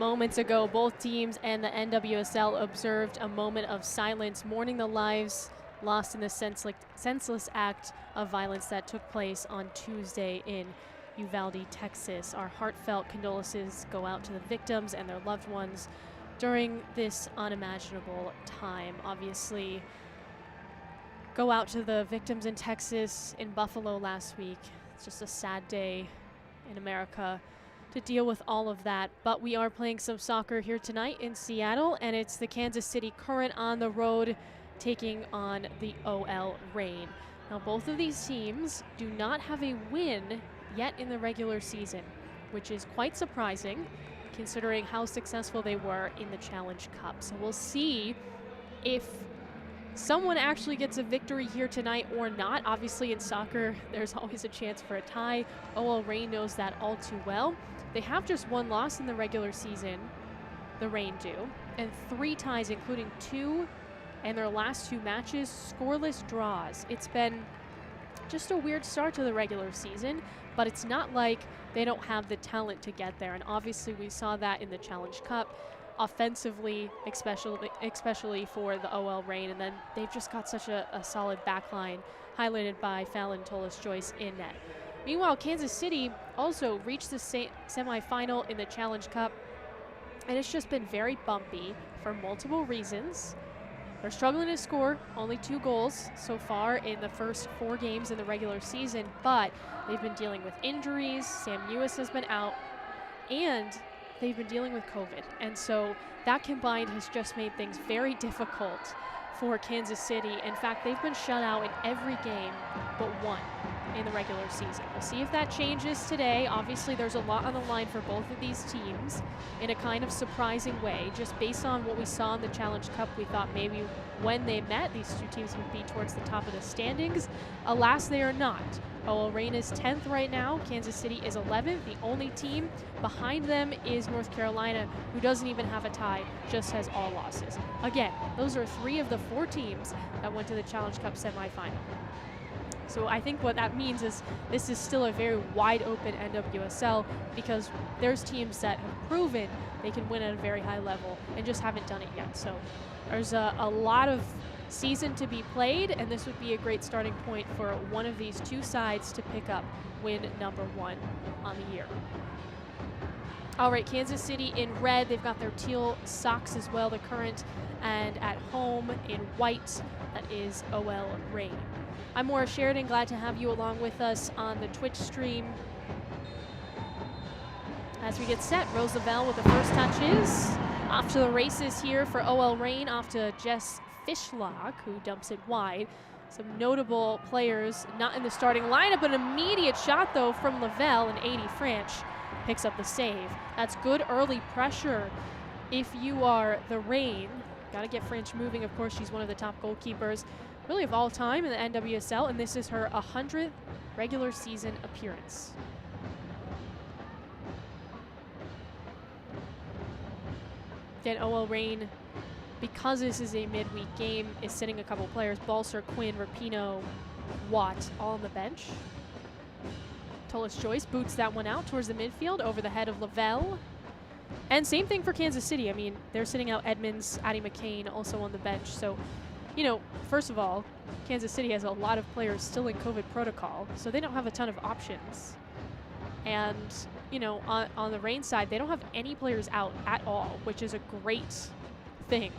Moments ago, both teams and the NWSL observed a moment of silence, mourning the lives lost in the senseless act of violence that took place on Tuesday in Uvalde, Texas. Our heartfelt condolences go out to the victims and their loved ones during this unimaginable time. Obviously, go out to the victims in Texas, in Buffalo last week. It's just a sad day in America to deal with all of that. But we are playing some soccer here tonight in Seattle, and it's the Kansas City Current on the road taking on the OL Reign. Now, both of these teams do not have a win yet in the regular season, which is quite surprising considering how successful they were in the Challenge Cup. So we'll see if someone actually gets a victory here tonight or not. Obviously in soccer, there's always a chance for a tie. OL Reign knows that all too well. They have just one loss in the regular season, the Reign do, and 3 ties, including 2 in their last 2 matches, scoreless draws. It's been just a weird start to the regular season, but it's not like they don't have the talent to get there. And obviously we saw that in the Challenge Cup, offensively, especially for the OL Reign. And then they've just got such a solid backline, highlighted by Fallon Torres-Joyce in net. Meanwhile, Kansas City also reached the semifinal in the Challenge Cup, and it's just been very bumpy for multiple reasons. They're struggling to score, only 2 goals so far in the first 4 games in the regular season, but they've been dealing with injuries. Sam Ewis has been out, and they've been dealing with COVID. And so that combined has just made things very difficult for Kansas City. In fact, they've been shut out in every game but 1 in the regular season. We'll see if that changes today. Obviously, there's a lot on the line for both of these teams in a kind of surprising way. Just based on what we saw in the Challenge Cup, we thought maybe when they met, these 2 teams would be towards the top of the standings. Alas, they are not. OL Reign is 10th right now. Kansas City is 11th. The only team behind them is North Carolina, who doesn't even have a tie, just has all losses. Again, those are 3 of the 4 teams that went to the Challenge Cup semifinal. So I think what that means is this is still a very wide open NWSL, because there's teams that have proven they can win at a very high level and just haven't done it yet. So there's a lot of season to be played, and this would be a great starting point for one of these 2 sides to pick up win number 1 on the year. All right, Kansas City in red. They've got their teal socks as well, the Current, and at home in white, that is OL Reign. I'm Maura Sheridan, glad to have you along with us on the Twitch stream. As we get set, Rose Lavelle with the first touches. Off to the races here for OL Reign, off to Jess Fishlock, who dumps it wide. Some notable players not in the starting lineup. An immediate shot, though, from Lavelle, and 80 French picks up the save. That's good early pressure if you are the Reign. Got to get French moving. Of course, she's one of the top goalkeepers, really of all time in the NWSL, and this is her 100th regular season appearance. Again, OL Reign, because this is a midweek game, is sitting a couple players. Balser, Quinn, Rapinoe, Watt, all on the bench. Torres-Joyce boots that one out towards the midfield over the head of Lavelle. And same thing for Kansas City. I mean, they're sitting out Edmonds, Addie McCain also on the bench. So, you know, first of all, Kansas City has a lot of players still in COVID protocol, so they don't have a ton of options. And, you know, on the Reign side, they don't have any players out at all, which is a great thing,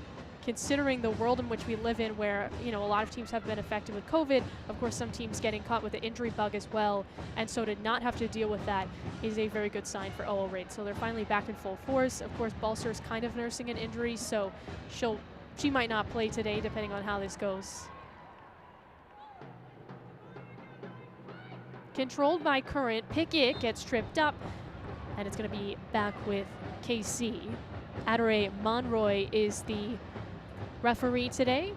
considering the world in which we live in, where, you know, a lot of teams have been affected with COVID. Of course, some teams getting caught with the injury bug as well. And so to not have to deal with that is a very good sign for OL Reign. So they're finally back in full force. Of course, Balser's kind of nursing an injury, so she might not play today, depending on how this goes. Controlled by Current. Pickett gets tripped up, and it's going to be back with KC. Adore Monroy is the referee today.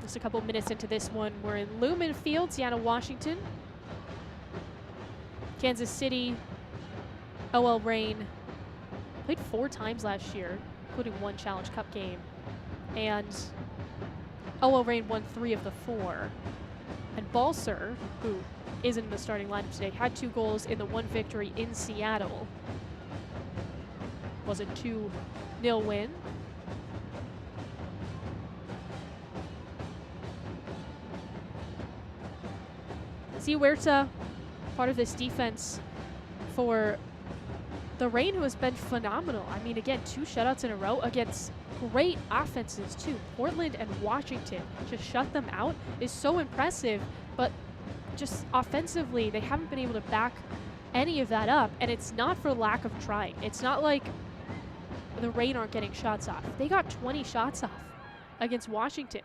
Just a couple minutes into this one, we're in Lumen Field, Seattle, Washington. Kansas City, OL Reign played 4 times last year, including 1 Challenge Cup game. And OL Reign won 3 of the 4. And Balser, who isn't in the starting lineup today, had 2 goals in the 1 victory in Seattle. was a 2-0 win. See Huerta, part of this defense for the Reign, who has been phenomenal. I mean, again, 2 shutouts in a row against great offenses too. Portland and Washington, to shut them out is so impressive, but just offensively, they haven't been able to back any of that up, and it's not for lack of trying. It's not like the Reign aren't getting shots off. They got 20 shots off against Washington,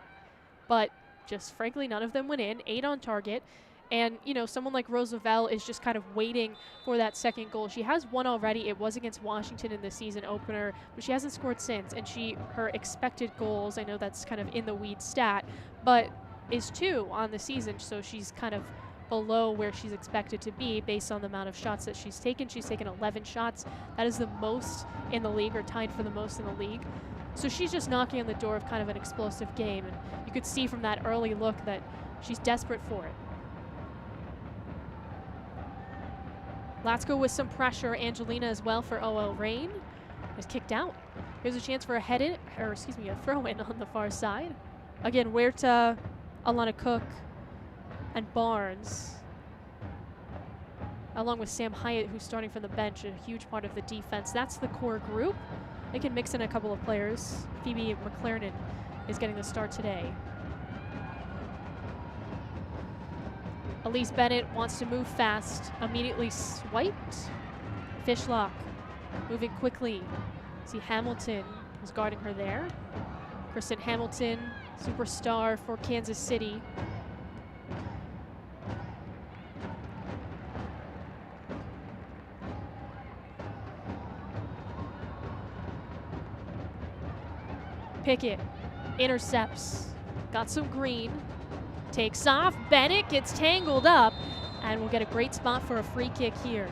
but just frankly, none of them went in, 8 on target. And, you know, someone like Roosevelt is just kind of waiting for that second goal. She has one already. It was against Washington in the season opener, but she hasn't scored since. And her expected goals, I know that's kind of in the weed stat, but is 2 on the season. So she's kind of below where she's expected to be based on the amount of shots that she's taken. She's taken 11 shots. That is the most in the league, or tied for the most in the league. So she's just knocking on the door of kind of an explosive game. And you could see from that early look that she's desperate for it. Latsko with some pressure. Angelina as well for OL Reign is kicked out. Here's a chance for a throw-in on the far side. Again, Huerta, Alana Cook, and Barnes, along with Sam Hyatt, who's starting from the bench, a huge part of the defense. That's the core group. They can mix in a couple of players. Phoebe McLaren is getting the start today. Elise Bennett wants to move fast, immediately swiped. Fishlock moving quickly. See Hamilton is guarding her there. Kristen Hamilton, superstar for Kansas City. Pickett intercepts, got some green. Takes off, Bennett gets tangled up, and we'll get a great spot for a free kick here.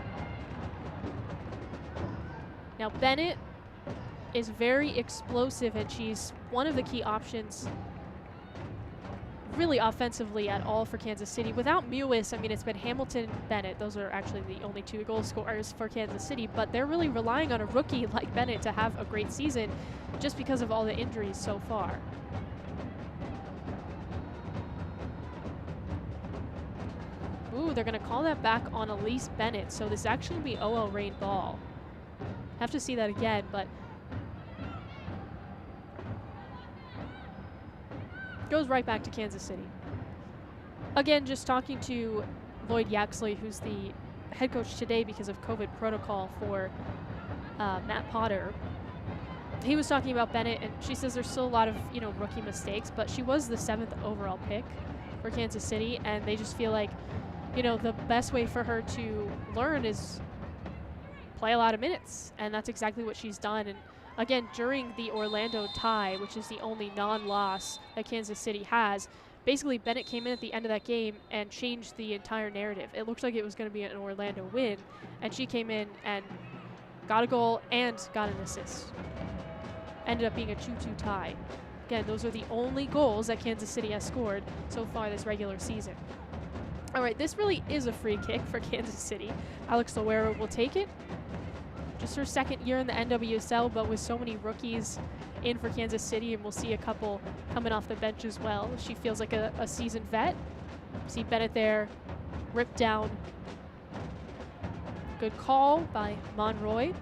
Now Bennett is very explosive, and she's one of the key options really offensively at all for Kansas City. Without Mewis, I mean, it's been Hamilton, Bennett. Those are actually the only 2 goal scorers for Kansas City, but they're really relying on a rookie like Bennett to have a great season just because of all the injuries so far. Ooh, they're going to call that back on Elise Bennett, so this actually will be OL Reign ball. Have to see that again, but goes right back to Kansas City. Again, just talking to Lloyd Yaxley, who's the head coach today because of COVID protocol for Matt Potter. He was talking about Bennett, and she says there's still a lot of, you know, rookie mistakes, but she was the 7th overall pick for Kansas City, and they just feel like, you know, the best way for her to learn is play a lot of minutes, and that's exactly what she's done. And again, during the Orlando tie, which is the only non-loss that Kansas City has, basically Bennett came in at the end of that game and changed the entire narrative. It looked like it was going to be an Orlando win, and she came in and got a goal and got an assist. Ended up being a 2-2 tie. Again, those are the only goals that Kansas City has scored so far this regular season. All right, this really is a free kick for Kansas City. Alex Loera will take it. Just her 2nd year in the NWSL, but with so many rookies in for Kansas City, and we'll see a couple coming off the bench as well. She feels like a seasoned vet. See Bennett there, ripped down. Good call by Monroy.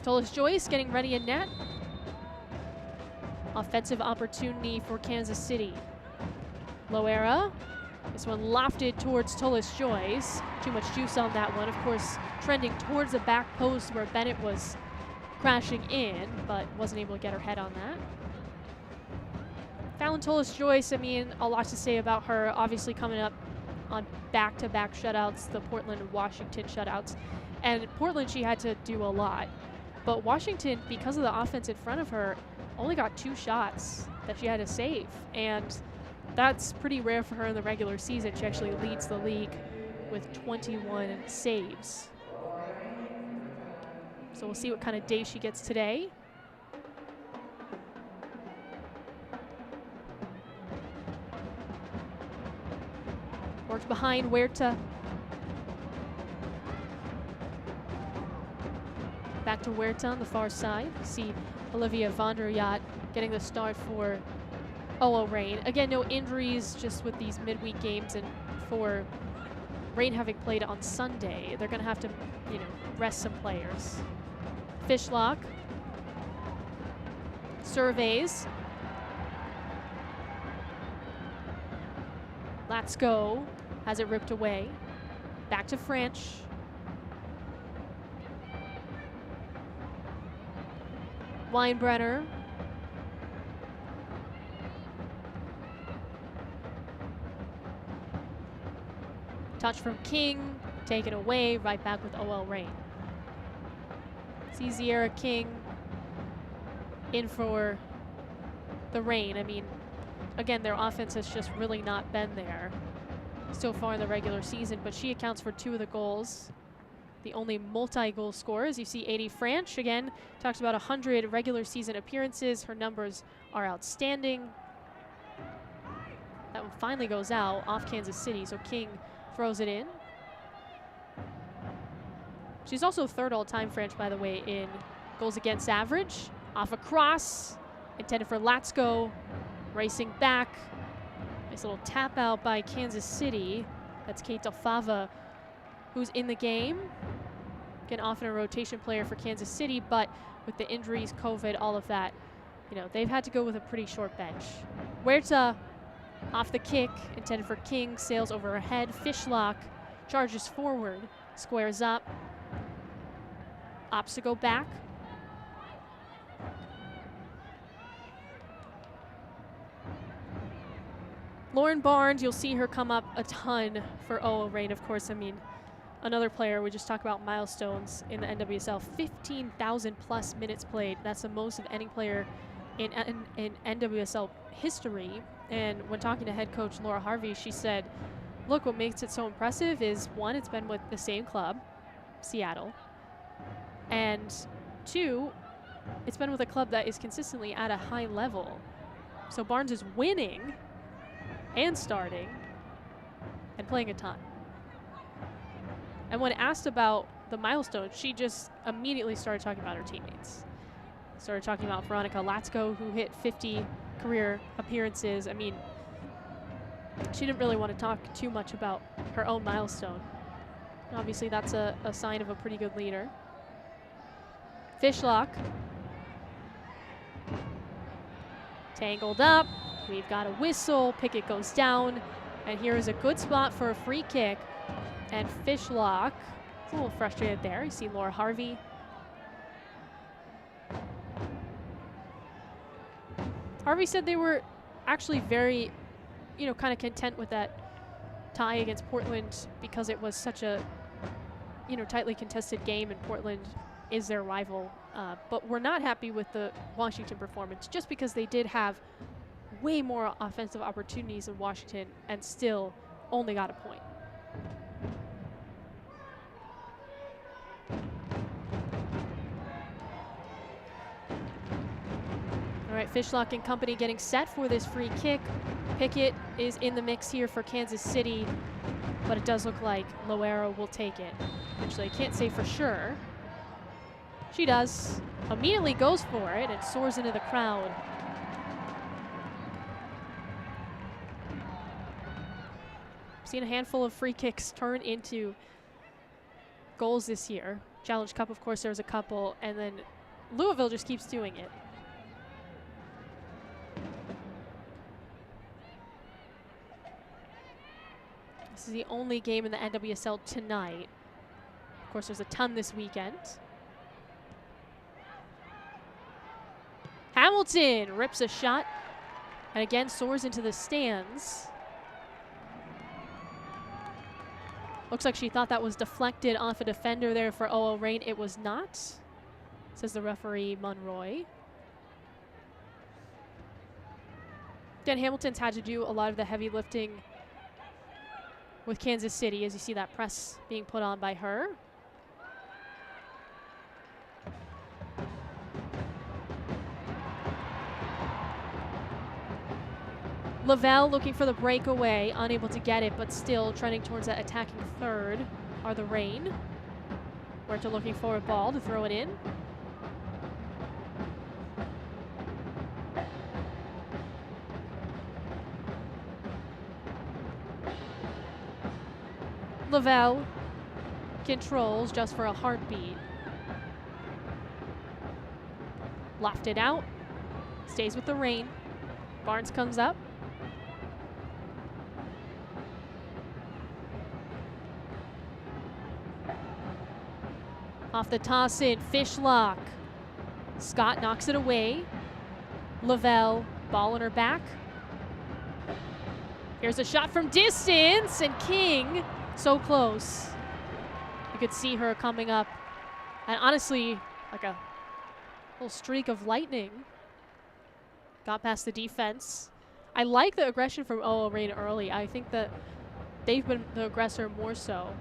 Tolis Joyce getting ready in net. Offensive opportunity for Kansas City. Loera. This one lofted towards Tolis Joyce. Too much juice on that one. Of course, trending towards the back post where Bennett was crashing in, but wasn't able to get her head on that. Fallon Tolis Joyce, I mean, a lot to say about her. Obviously coming up on back-to-back shutouts, the Portland and Washington shutouts. And Portland, she had to do a lot. But Washington, because of the offense in front of her, only got 2 shots that she had to save. And that's pretty rare for her in the regular season. She actually leads the league with 21 saves. So we'll see what kind of day she gets today. Worked behind Huerta. Back to Huerta on the far side. You see Olivia van der Yacht getting the start for OL Reign. Again, no injuries just with these midweek games, and for Reign having played on Sunday, they're going to have to, rest some players. Fishlock surveys. Let's go. Has it ripped away. Back to French. Weinbrenner. Touch from King. Taken away. Right back with OL Reign. See Zierra King in for the Reign. I mean, again, their offense has just really not been there so far in the regular season, but she accounts for 2 of the goals. The only multi-goal scorers. You see 80 Franch, again, talks about 100 regular season appearances. Her numbers are outstanding. That one finally goes out off Kansas City, so King throws it in. She's also 3rd all-time French, by the way, in goals against average. Off a cross, intended for Latsko, racing back. Nice little tap out by Kansas City. That's Kate Delfava, who's in the game. Again, often a rotation player for Kansas City, but with the injuries, COVID, all of that, they've had to go with a pretty short bench. Huerta off the kick, intended for King, sails over her head. Fishlock charges forward, squares up. Opts to go back. Lauren Barnes, you'll see her come up a ton for OL Reign, of course. I mean, another player, we just talked about milestones in the NWSL, 15,000 plus minutes played. That's the most of any player in NWSL history. And when talking to head coach Laura Harvey, she said, look, what makes it so impressive is, 1, it's been with the same club, Seattle. And 2, it's been with a club that is consistently at a high level. So Barnes is winning and starting and playing a ton. And when asked about the milestones, she just immediately started talking about her teammates. Started talking about Veronica Latsko, who hit 50 career appearances. I mean, she didn't really want to talk too much about her own milestone. Obviously, that's a sign of a pretty good leader. Fishlock. Tangled up. We've got a whistle. Pickett goes down. And here is a good spot for a free kick. And Fishlock is a little frustrated there. You see Laura Harvey. Harvey said they were actually very, kind of content with that tie against Portland because it was such a, tightly contested game, and Portland is their rival. But we're not happy with the Washington performance just because they did have way more offensive opportunities in Washington and still only got a point. All right, Fishlock and company getting set for this free kick. Pickett is in the mix here for Kansas City, but it does look like Loera will take it. Actually, I can't say for sure. She does. Immediately goes for it and soars into the crowd. Seen a handful of free kicks turn into goals this year. Challenge Cup, of course, there was a couple, and then Louisville just keeps doing it. This is the only game in the NWSL tonight. Of course, there's a ton this weekend. Hamilton rips a shot and again soars into the stands. Looks like she thought that was deflected off a defender there for OL Reign. It was not, says the referee Monroy. Dan Hamilton's had to do a lot of the heavy lifting with Kansas City, as you see that press being put on by her. Lavelle looking for the breakaway, unable to get it, but still trending towards that attacking third are the Reign. Huerta looking for a ball to throw it in. Lavelle controls just for a heartbeat. Lofted out. Stays with the Reign. Barnes comes up. Off the toss in, Fishlock. Scott knocks it away. Lavelle, ball in her back. Here's a shot from distance, and King, so close. You could see her coming up. And honestly, like a little streak of lightning. Got past the defense. I like the aggression from OL Reign early. I think that they've been the aggressor more so.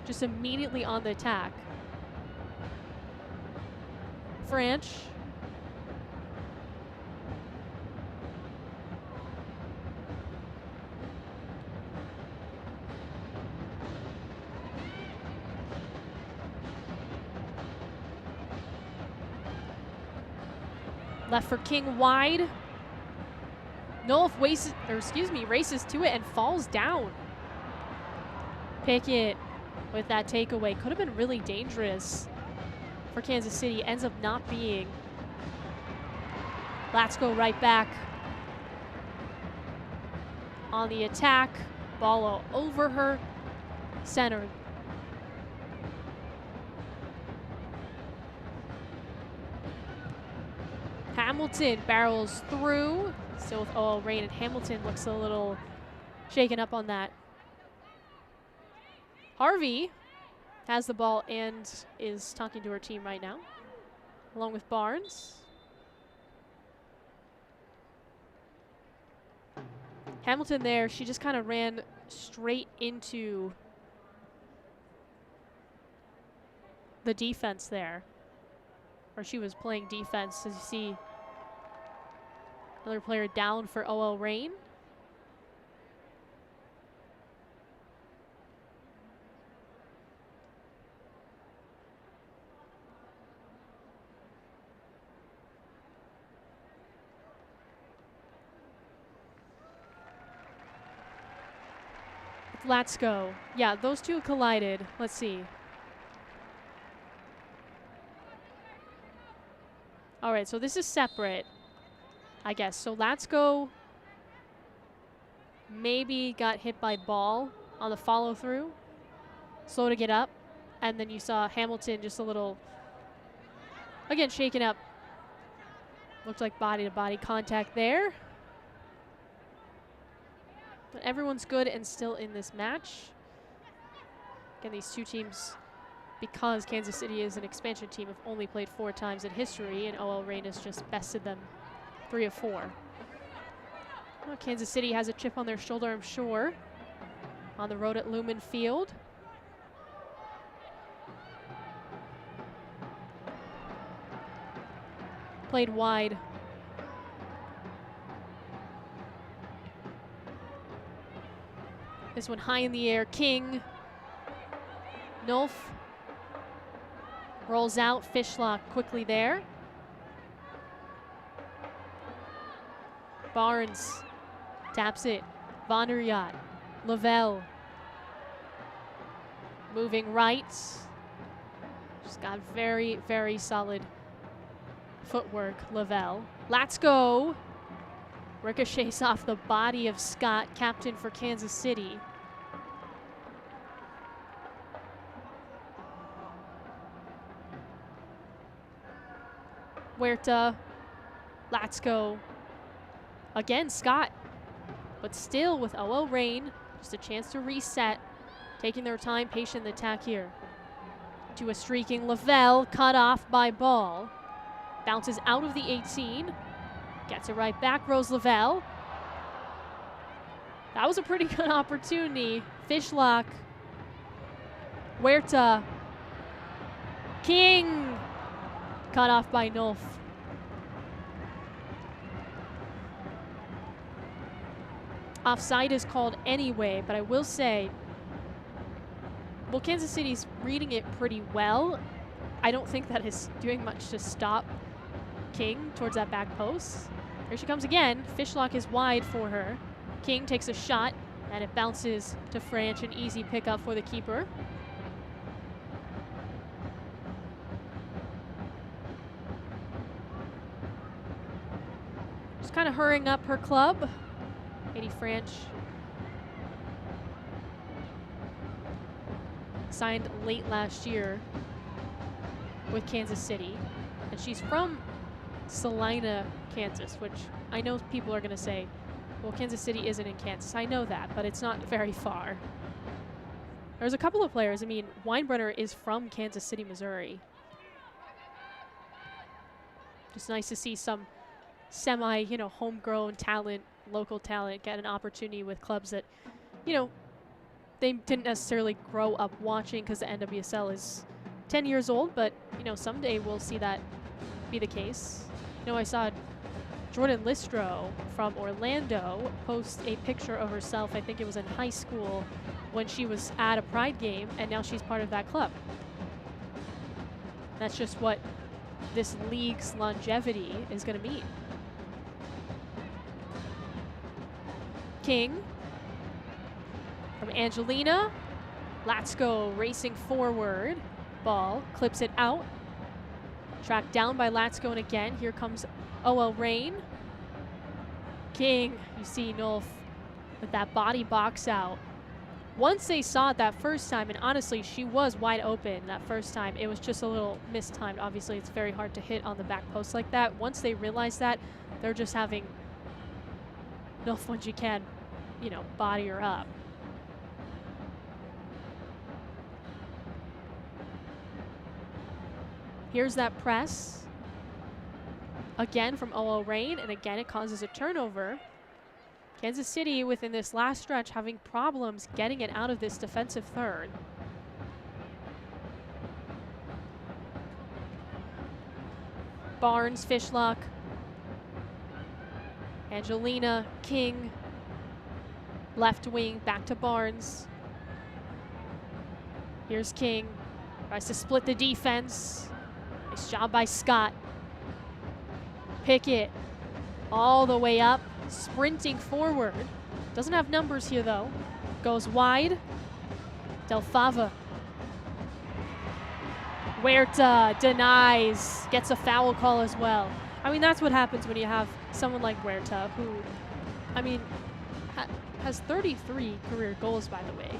Just immediately on the attack. Franch. Left for King wide. Nolf races to it and falls down. Pickett with that takeaway. Could have been really dangerous for Kansas City. Ends up not being. Let's go right back on the attack. Ball over her. Center. Hamilton barrels through. Still with OL Reign, and Hamilton looks a little shaken up on that. Harvey has the ball and is talking to her team right now, along with Barnes. Hamilton there, she just kind of ran straight into the defense there. Or she was playing defense, as you see. Another player down for OL Reign. Let's go. Yeah, those two collided. Let's see. All right, so this is separate, I guess. So Let's Go maybe got hit by ball on the follow through. Slow to get up. And then you saw Hamilton just a little, again, shaken up. Looked like body to body contact there. But everyone's good and still in this match. Again, these two teams, because Kansas City is an expansion team, have only played 4 times in history, and OL Reign has just bested them 3 of 4. Well, Kansas City has a chip on their shoulder, I'm sure, on the road at Lumen Field. Played wide. This one high in the air. King. Nolf rolls out. Fishlock quickly there. Barnes taps it. Von der Yacht. Lavelle. Moving right. She's got very, very solid footwork, Lavelle. Let's go. Ricochets off the body of Scott, captain for Kansas City. Huerta. Let's go. Again, Scott. But still with OL Reign, just a chance to reset. Taking their time, patient in the attack here. To a streaking Lavelle, cut off by Ball. Bounces out of the 18. Gets it right back, Rose Lavelle. That was a pretty good opportunity. Fishlock. Huerta. King. Cut off by Nolf. Offside is called anyway, but I will say, well, Kansas City's reading it pretty well. I don't think that is doing much to stop King towards that back post. Here she comes again. Fishlock is wide for her. King takes a shot And it bounces to Franch, an easy pickup for the keeper. Just kind of hurrying up her club. Katie Franch signed late last year with Kansas City. And she's from Salina, Kansas, which I know people are going to say, well, Kansas City isn't in Kansas. I know that, but it's not very far. There's a couple of players. I mean, Weinbrenner is from Kansas City, Missouri. Just nice to see some semi, homegrown talent, local talent get an opportunity with clubs that, they didn't necessarily grow up watching, because the NWSL is 10 years old, but, someday we'll see that be the case. I saw Jordan Listro from Orlando post a picture of herself, I think it was in high school, when she was at a Pride game, and now she's part of that club. That's just what this league's longevity is going to mean. King from Angelina. Latsko racing forward. Ball clips it out. Tracked down by Latsko, and again, here comes OL Reign. King, you see Nolf with that body box out. Once they saw it that first time, and honestly, she was wide open that first time, it was just a little mistimed. Obviously, it's very hard to hit on the back post like that. Once they realized that, they're just having Nolf, once you can, body her up. Here's that press. Again from OL Reign, and again it causes a turnover. Kansas City, within this last stretch, having problems getting it out of this defensive third. Barnes, Fishlock. Angelina, King. Left wing, back to Barnes. Here's King. Tries to split the defense. Nice job by Scott. Pickett all the way up, sprinting forward. Doesn't have numbers here though. Goes wide. Del Fava. Huerta denies, gets a foul call as well. I mean, that's what happens when you have someone like Huerta, who, I mean, has 33 career goals, by the way,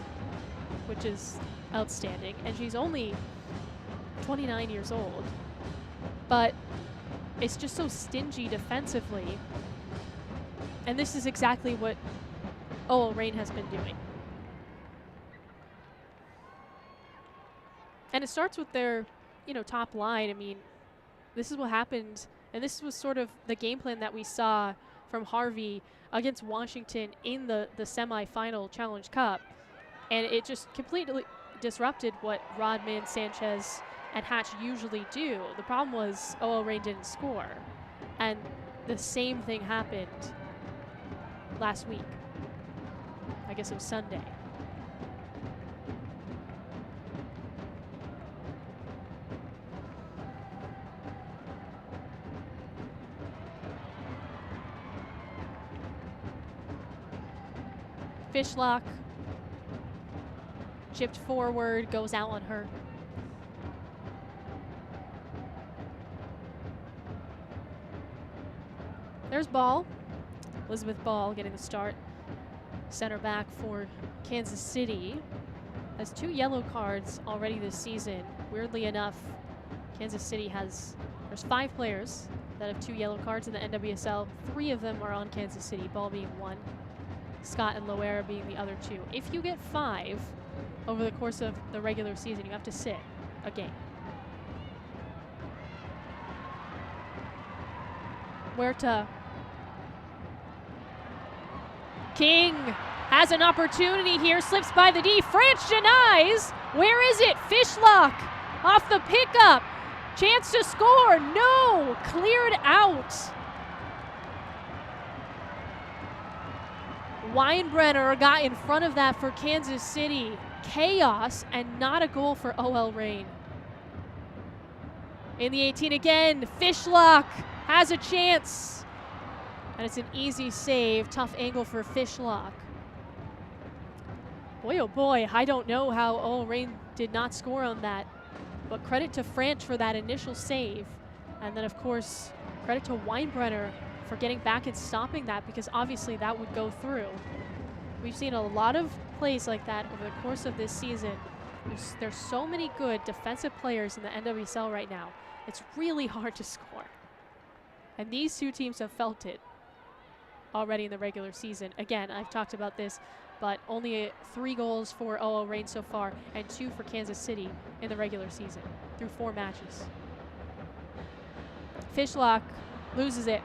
which is outstanding. And she's only 29 years old. But it's just so stingy defensively. And this is exactly what OL Reign has been doing. And it starts with their, top line. I mean, this is what happened. And this was sort of the game plan that we saw from Harvey against Washington in the semifinal Challenge Cup. And it just completely disrupted what Rodman, Sanchez, and Hatch usually do. The problem was OL Reign didn't score. And the same thing happened last week. I guess it was Sunday. Fishlock. Chipped forward, goes out on her. There's Ball. Elizabeth Ball getting the start. Center back for Kansas City. Has 2 yellow cards already this season. Weirdly enough, Kansas City there's 5 players that have 2 yellow cards in the NWSL. 3 of them are on Kansas City, Ball being 1. Scott and Loera being the other 2. If you get 5 over the course of the regular season, you have to sit a game. Huerta. King has an opportunity here, slips by the D. Franch denies. Where is it? Fishlock off the pickup. Chance to score. No, cleared out. Weinbrenner got in front of that for Kansas City. Chaos, and not a goal for OL Reign. In the 18 again, Fishlock has a chance. And it's an easy save. Tough angle for Fishlock. Boy, oh boy, I don't know how OL Reign did not score on that. But credit to Franch for that initial save. And then, of course, credit to Weinbrenner for getting back and stopping that, because obviously that would go through. We've seen a lot of plays like that over the course of this season. There's so many good defensive players in the NWSL right now. It's really hard to score. And these two teams have felt it already in the regular season. Again, I've talked about this, but only 3 goals for OL Reign so far and 2 for Kansas City in the regular season through 4 matches. Fishlock loses it.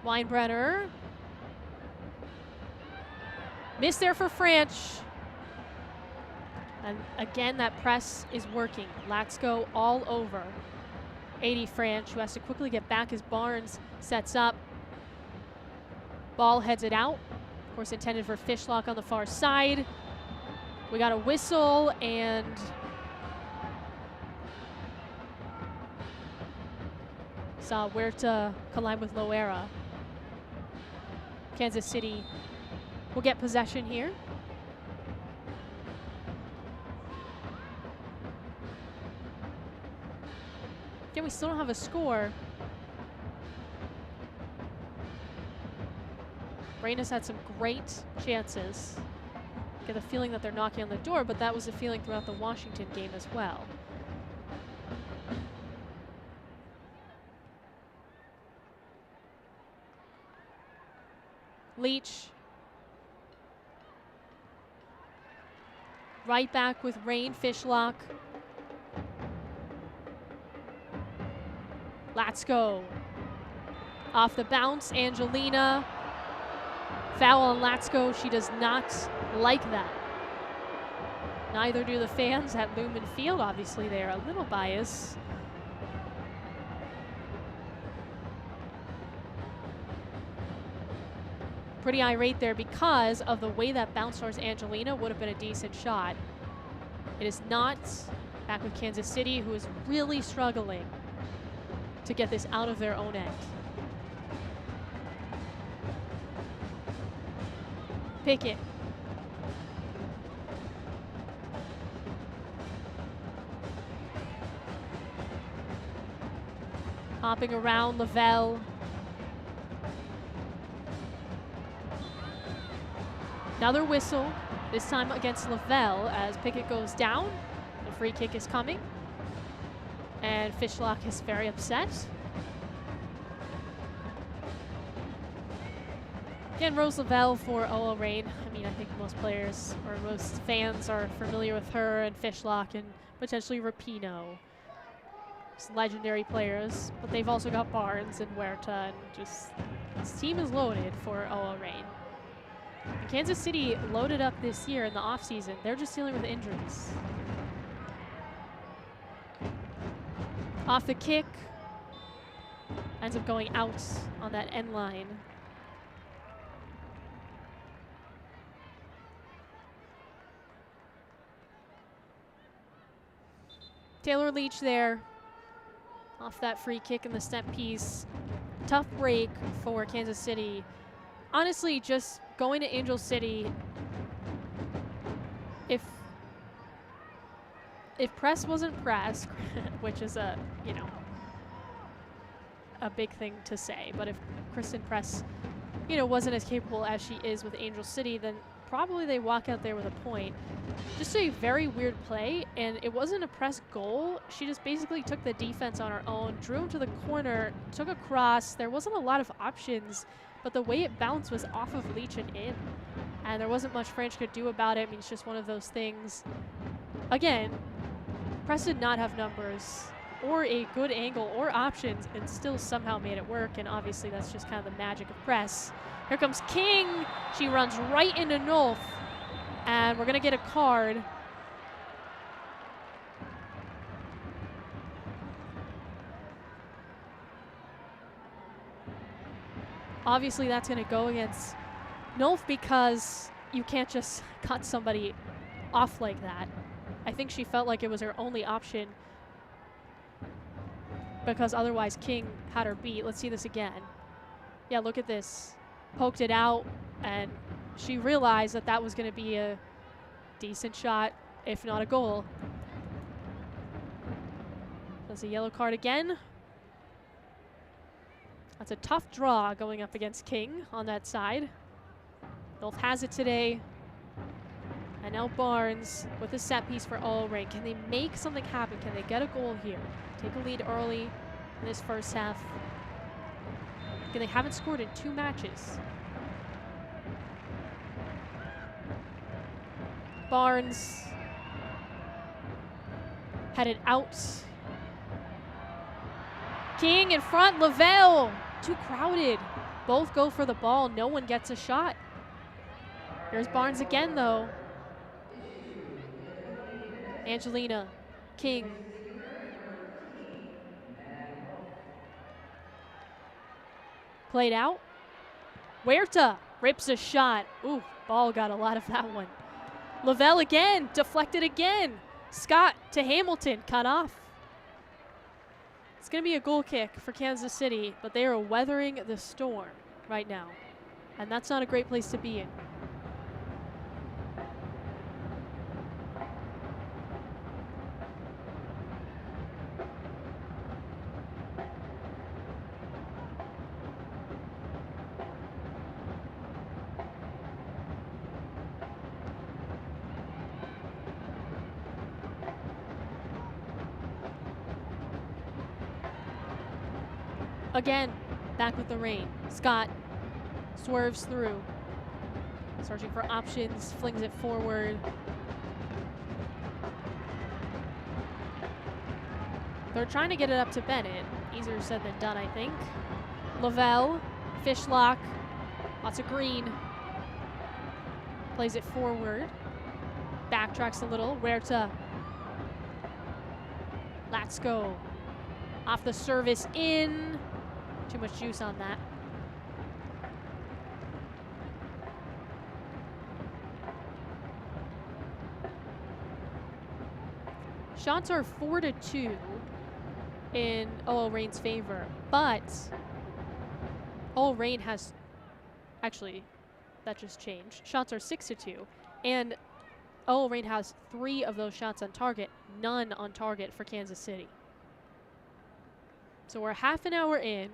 Weinbrenner. Missed there for Franch. And again, that press is working. Latsko all over 80 Franch, who has to quickly get back as Barnes sets up. Ball heads it out. Of course, intended for Fishlock on the far side. We got a whistle and saw Huerta collide with Loera. Kansas City will get possession here. Again, we still don't have a score. Reign has had some great chances. I get the feeling that they're knocking on the door, but that was the feeling throughout the Washington game as well. Leach. Right back with Reign, Fishlock. Latsko. Off the bounce, Angelina. Foul on Latsko. She does not like that. Neither do the fans at Lumen Field. Obviously, they are a little biased. Pretty irate there because of the way that bounced towards Angelina. Would have been a decent shot. It is not. Back with Kansas City, who is really struggling to get this out of their own end. Pickett. Hopping around Lavelle. Another whistle, this time against Lavelle as Pickett goes down. The free kick is coming. And Fishlock is very upset. Again, Rose Lavelle for OL Reign. I mean, I think most players or most fans are familiar with her and Fishlock and potentially Rapinoe. Just legendary players, but they've also got Barnes and Huerta, and just this team is loaded for OL Reign. And Kansas City loaded up this year in the offseason. They're just dealing with injuries. Off the kick. Ends up going out on that end line. Taylor Leach there. Off that free kick in the set piece. Tough break for Kansas City. Honestly, just going to Angel City, if press wasn't press, which is a big thing to say, but if Kristen Press, wasn't as capable as she is with Angel City, then probably they walk out there with a point. Just a very weird play, and it wasn't a press goal. She just basically took the defense on her own, drew him to the corner, took a cross. There wasn't a lot of options, but the way it bounced was off of Leach and in, and there wasn't much Franch could do about it. I mean, it's just one of those things. Again, Press did not have numbers or a good angle or options and still somehow made it work, and obviously that's just kind of the magic of Press. Here comes King. She runs right into Nolf, and we're going to get a card. Obviously, that's going to go against Nolf because you can't just cut somebody off like that. I think she felt like it was her only option because otherwise King had her beat. Let's see this again. Yeah, look at this. Poked it out, and she realized that that was going to be a decent shot, if not a goal. That's a yellow card again. That's a tough draw going up against King on that side. North has it today. And now Barnes with a set piece for OL Reign. Can they make something happen? Can they get a goal here? Take a lead early in this first half. Again, they haven't scored in 2 matches. Barnes headed out. King in front, Lavelle. Too crowded. Both go for the ball. No one gets a shot. Here's Barnes again, though. Angelina, King. Played out. Huerta rips a shot. Ooh, ball got a lot of that one. Lavelle again, deflected again. Scott to Hamilton, cut off. It's going to be a goal kick for Kansas City, but they are weathering the storm right now. And that's not a great place to be in. Again, back with the rain. Scott swerves through. Searching for options, flings it forward. They're trying to get it up to Bennett. Easier said than done, I think. Lavelle, Fishlock, lots of green. Plays it forward. Backtracks a little. Huerta. Let's go. Off the service in. Too much juice on that. Shots are 4-2 in OL Reign's favor, but OL Reign has, actually, that just changed. Shots are 6-2, and OL Reign has 3 of those shots on target, none on target for Kansas City. So we're half an hour in,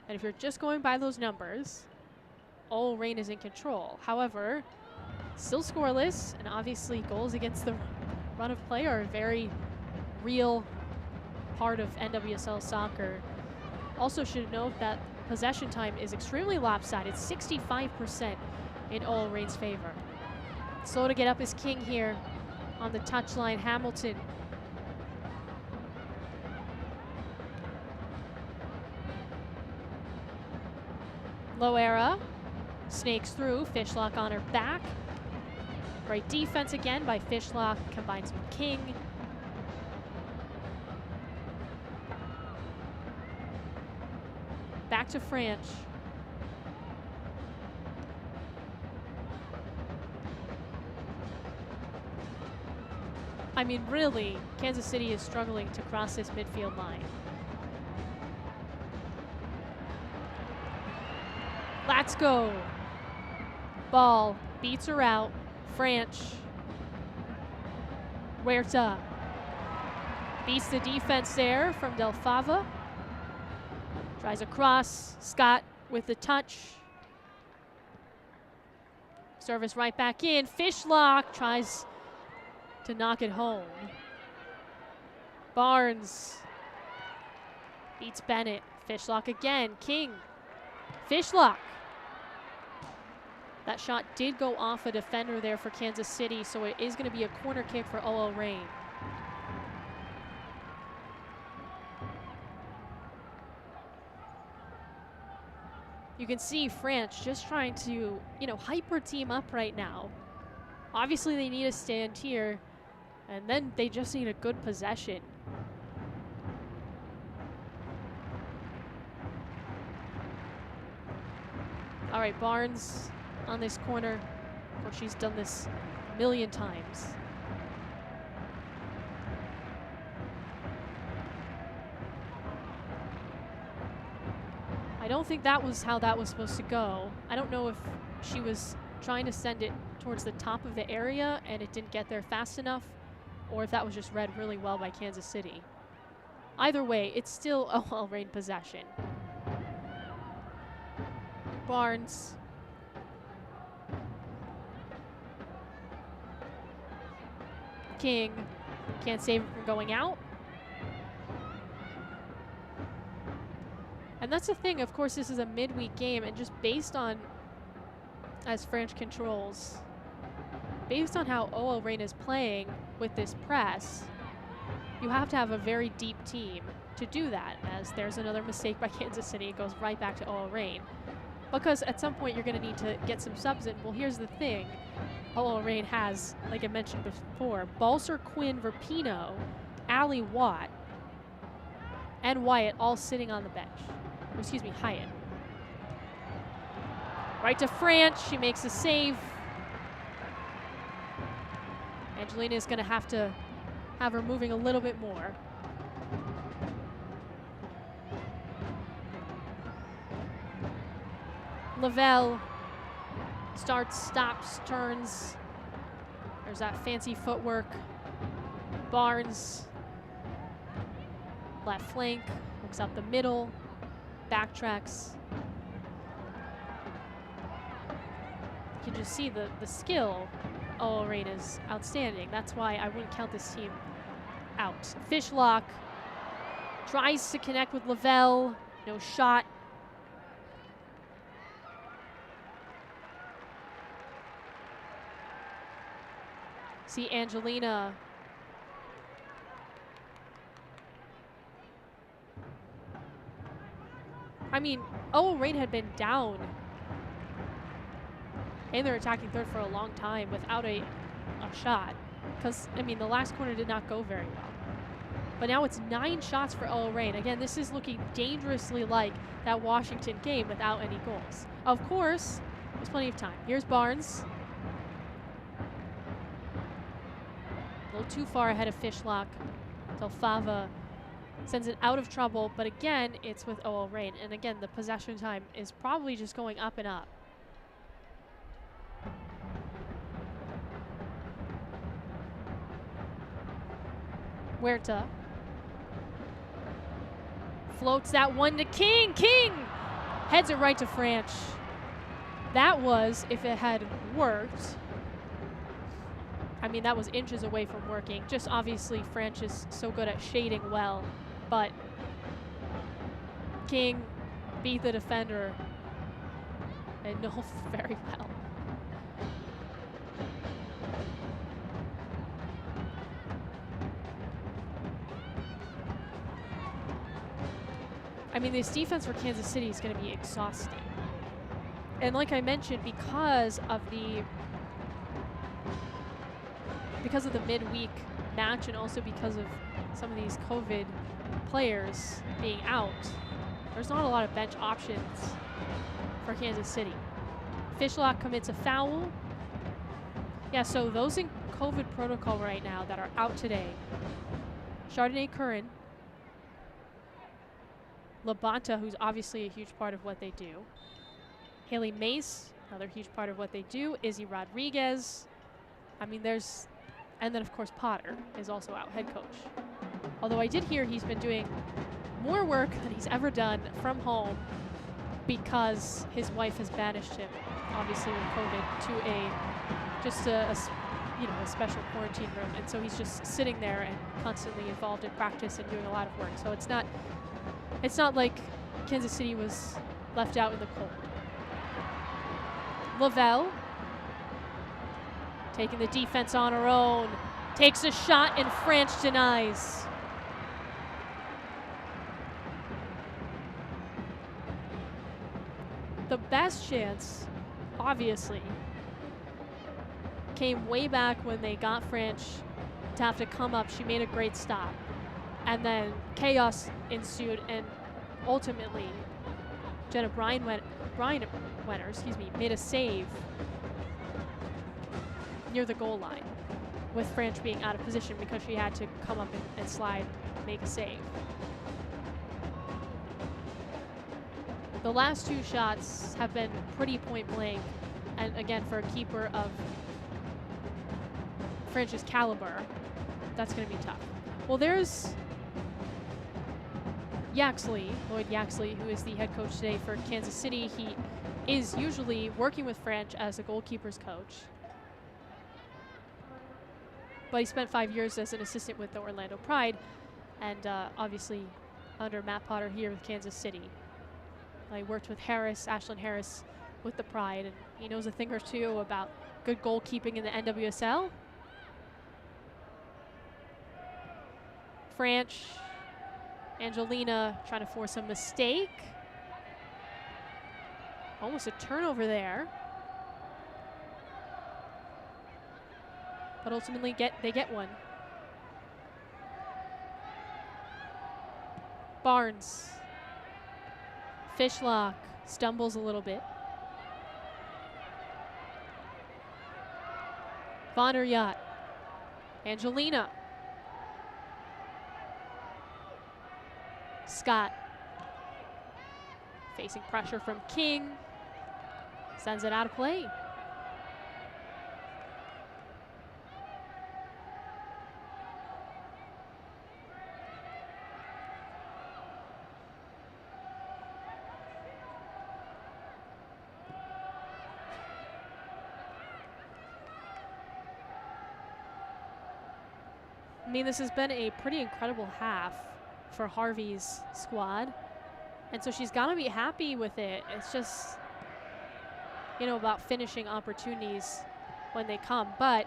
and if you're just going by those numbers, OL Reign is in control. However, still scoreless, and obviously goals against the run of play are a very real part of NWSL soccer. Also should note that possession time is extremely lopsided, 65% in OL Reign's favor. Slow to get up is King here on the touchline. Hamilton. Loera snakes through. Fishlock on her back. Great defense again by Fishlock, combines with King. Back to Franch. I mean, really, Kansas City is struggling to cross this midfield line. Let's go. Ball beats her out. Franch. Huerta beats the defense there from Del Fava. Tries across. Scott with the touch. Service right back in. Fishlock tries to knock it home. Barnes beats Bennett. Fishlock again. King. Fishlock. That shot did go off a defender there for Kansas City, so it is going to be a corner kick for OL Reign. You can see Franch just trying to, hype her team up right now. Obviously, they need a stand here, and then they just need a good possession. All right, Barnes on this corner, where she's done this a million times. I don't think that was how that was supposed to go. I don't know if she was trying to send it towards the top of the area and it didn't get there fast enough, or if that was just read really well by Kansas City. Either way, it's still OL Reign possession. Barnes. King can't save it from going out. And that's the thing, of course, this is a midweek game, and just based on, as French controls, based on how OL Reign is playing with this press, you have to have a very deep team to do that, as there's another mistake by Kansas City. It goes right back to OL Reign. Because at some point you're going to need to get some subs in. Well, here's the thing. OL Reign has, like I mentioned before, Balser, Quinn, Verpino, Allie Watt, and Wyatt all sitting on the bench. Excuse me, Hyatt. Right to France. She makes a save. Angelina is going to have her moving a little bit more. Lavelle starts, stops, turns. There's that fancy footwork. Barnes, left flank, looks up the middle, backtracks. You can just see the skill. OL Reign is outstanding. That's why I wouldn't count this team out. Fishlock tries to connect with Lavelle. No shot. See Angelina. I mean, OL Reign had been down in their attacking third for a long time without a shot. Because, I mean, the last corner did not go very well. But now it's 9 shots for OL Reign. Again, this is looking dangerously like that Washington game without any goals. Of course, there's plenty of time. Here's Barnes. A little too far ahead of Fishlock. Fava sends it out of trouble, but again, it's with OL Reign. And again, the possession time is probably just going up and up. Huerta floats that one to King. King heads it right to Franch. That was, if it had worked, I mean, that was inches away from working. Just obviously, Franch is so good at shading well, but King beat the defender and know very well. I mean, this defense for Kansas City is going to be exhausting. And like I mentioned, because of the midweek match and also because of some of these COVID players being out, there's not a lot of bench options for Kansas City. Fishlock commits a foul. Yeah, so those in COVID protocol right now that are out today, Chardonnay Curran, Labonta, who's obviously a huge part of what they do. Haley Mace, another huge part of what they do. Izzy Rodriguez. I mean, and then of course Potter is also out, head coach. Although I did hear he's been doing more work than he's ever done from home because his wife has banished him, obviously with COVID, to a special quarantine room. And so he's just sitting there and constantly involved in practice and doing a lot of work. So it's not like Kansas City was left out in the cold. Lavelle taking the defense on her own, takes a shot and Franch denies. The best chance, obviously, came way back when they got Franch to have to come up. She made a great stop. And then chaos ensued, and ultimately, Jenna Breinwetter made a save near the goal line, with Franch being out of position because she had to come up and slide, make a save. The last 2 shots have been pretty point blank. And again, for a keeper of French's caliber, that's going to be tough. Well, there's Lloyd Yaxley, who is the head coach today for Kansas City. He is usually working with French as a goalkeeper's coach, but he spent 5 years as an assistant with the Orlando Pride, and obviously under Matt Potter here with Kansas City. He worked with Ashlyn Harris with the Pride, and he knows a thing or two about good goalkeeping in the NWSL. French, Angelina trying to force a mistake. Almost a turnover there. But ultimately they get one. Barnes. Fishlock stumbles a little bit. Von der Yacht. Angelina. Scott. Facing pressure from King. Sends it out of play. I mean, this has been a pretty incredible half for Harvey's squad. And so she's got to be happy with it. It's just, you know, about finishing opportunities when they come. But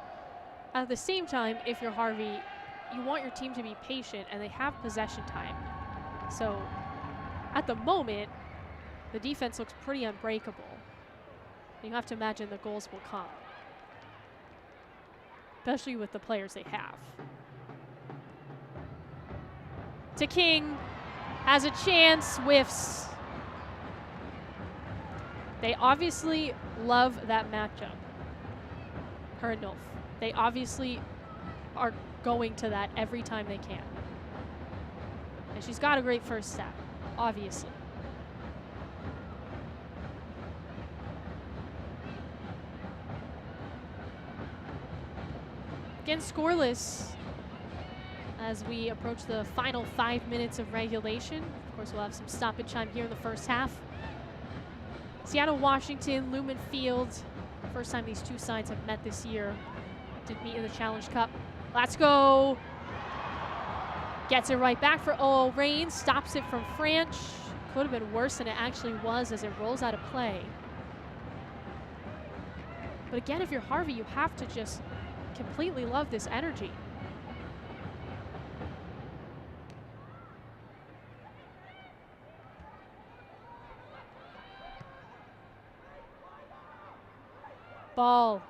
at the same time, if you're Harvey, you want your team to be patient, and they have possession time. So at the moment, the defense looks pretty unbreakable. You have to imagine the goals will come, especially with the players they have. To King, has a chance, whiffs. They obviously love that matchup, her and Nolf. They obviously are going to that every time they can. And she's got a great first step, obviously. Again, scoreless as we approach the final 5 minutes of regulation. Of course, we'll have some stoppage time here in the first half. Seattle, Washington, Lumen Field. First time these two sides have met this year. Did meet in the Challenge Cup. Let's go. Gets it right back for OL Reign. Stops it from French. Could have been worse than it actually was as it rolls out of play. But again, if you're Harvey, you have to just completely love this energy. Ball.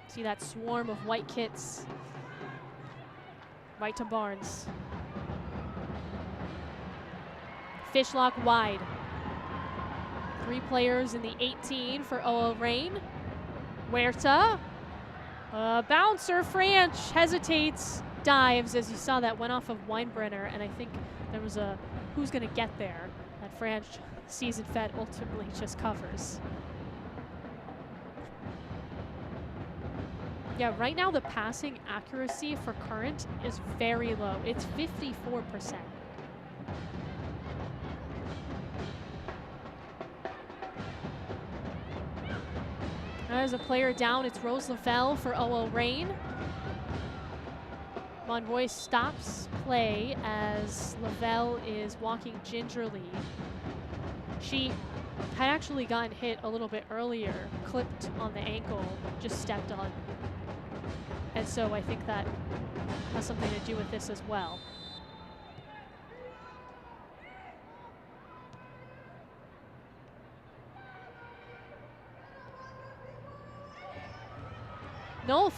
See that swarm of white kits. Right to Barnes. Fishlock wide. 3 players in the 18 for OL Reign. Huerta. Bouncer, French hesitates, dives, as you saw that went off of Weinbrenner, and I think there was a who's going to get there. That French season fed ultimately just covers. Yeah, right now the passing accuracy for Current is very low. It's 54%. As a player down, it's Rose Lavelle for OL Reign. Monvoice stops play as Lavelle is walking gingerly. She had actually gotten hit a little bit earlier, clipped on the ankle, just stepped on. And so I think that has something to do with this as well. Nolf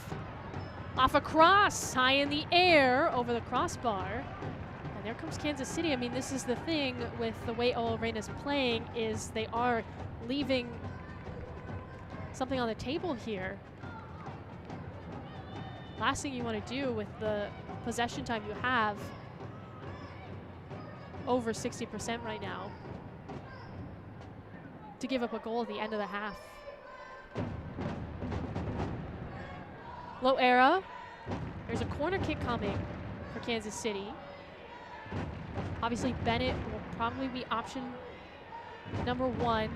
off a cross, high in the air over the crossbar. And there comes Kansas City. I mean, this is the thing with the way OL Reign is playing, is they are leaving something on the table here. Last thing you want to do with the possession time you have, over 60% right now, to give up a goal at the end of the half. Low era. There's a corner kick coming for Kansas City. Obviously, Bennett will probably be option number 1.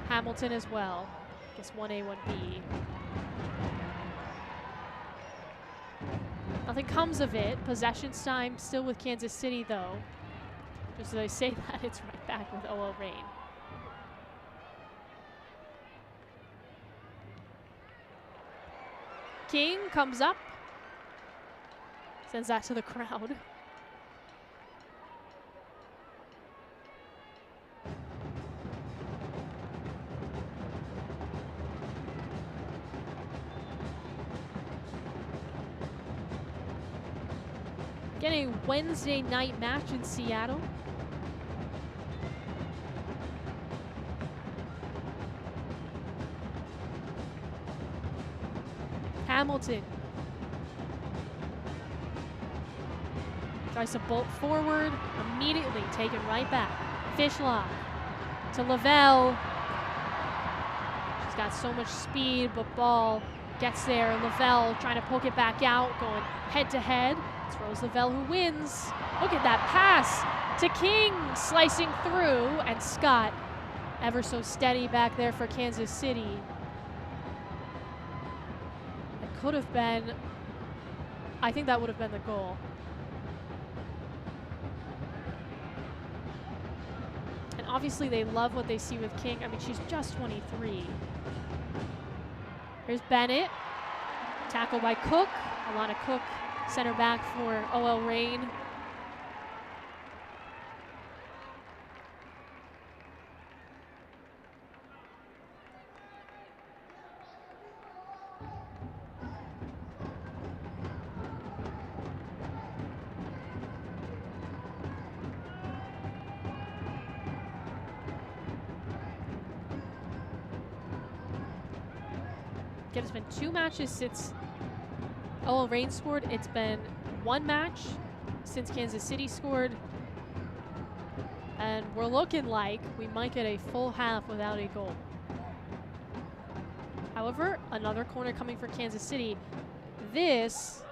Hamilton as well. I guess 1A, 1B. Nothing comes of it. Possession time still with Kansas City, though. Just as I say that, it's right back with OL Reign. King comes up. Sends that to the crowd. Getting a Wednesday night match in Seattle. Hamilton tries to bolt forward, immediately taken right back. Fishlock to Lavelle. She's got so much speed, but ball gets there. Lavelle trying to poke it back out, going head to head. Throws Lavelle, who wins. Look at that pass to King, slicing through, and Scott ever so steady back there for Kansas City. It could have been, I think that would have been the goal. And obviously they love what they see with King. I mean, she's just 23. Here's Bennett, tackled by Cook. Alana Cook, center back for OL Reign. It's been 2 matches since OL Reign scored. It's been 1 match since Kansas City scored. And we're looking like we might get a full half without a goal. However, another corner coming for Kansas City. This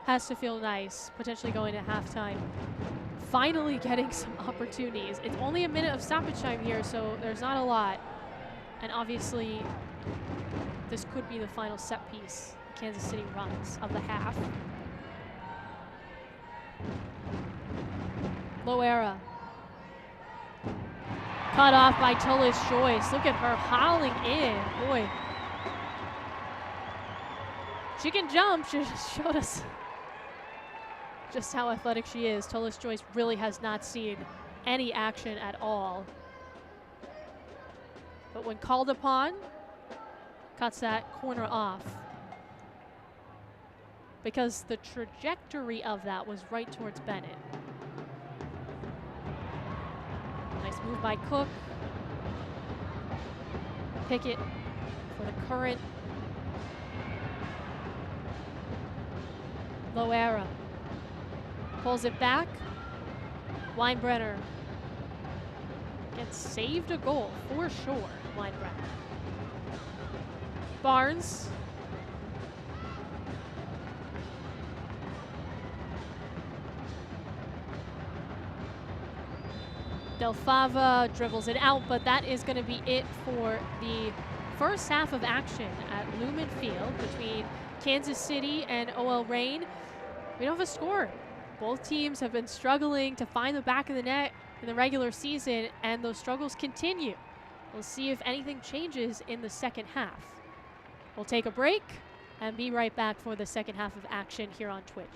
has to feel nice, potentially going to halftime. Finally getting some opportunities. It's only a minute of stoppage time here, so there's not a lot. And obviously, this could be the final set piece Kansas City runs of the half. Loera. Cut off by Tullis Joyce. Look at her howling in. Boy. She can jump. She just showed us just how athletic she is. Tullis Joyce really has not seen any action at all. But when called upon, cuts that corner off. Because the trajectory of that was right towards Bennett. Nice move by Cook. Pickett for the current. Loera pulls it back. Weinbrenner gets saved a goal for sure, Weinbrenner. Barnes. Del Fava dribbles it out, but that is going to be it for the first half of action at Lumen Field between Kansas City and OL Reign. We don't have a score. Both teams have been struggling to find the back of the net in the regular season, and those struggles continue. We'll see if anything changes in the second half. We'll take a break and be right back for the second half of action here on Twitch.